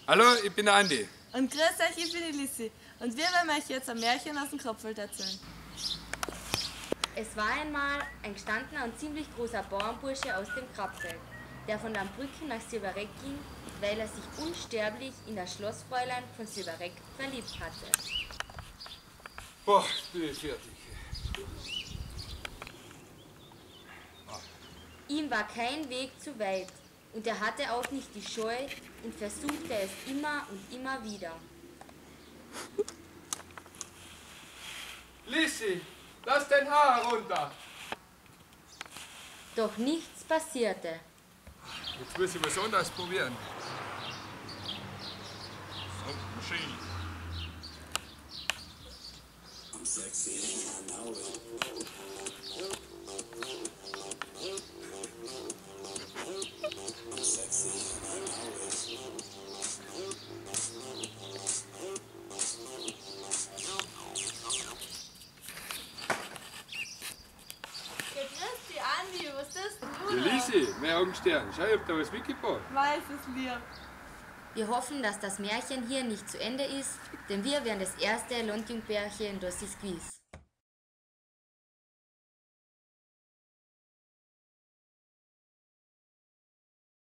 Hallo, ich bin der Andi. Und grüß euch, ich bin die Lissi. Und wir werden euch jetzt ein Märchen aus dem Kropfwald erzählen. Es war einmal ein gestandener und ziemlich großer Bauernbursche aus dem Krapfeld, der von Lambrücken nach Silbereck ging, weil er sich unsterblich in das Schlossfräulein von Silbereck verliebt hatte. Boah, bin ich fertig. Ihm war kein Weg zu weit und er hatte auch nicht die Scheu und versuchte es immer und immer wieder. Lissi, lass dein Haar herunter. Doch nichts passierte. Jetzt muss ich was anderes probieren. Maschine. Grüß dich, Andi, was ist denn Ja, Lissi, mein Augenstern, schau, ich hab da was mitgebracht. Weiß es lieb. Wir hoffen, dass das Märchen hier nicht zu Ende ist, denn wir werden das erste Landjungpärchen, das ist gewiss.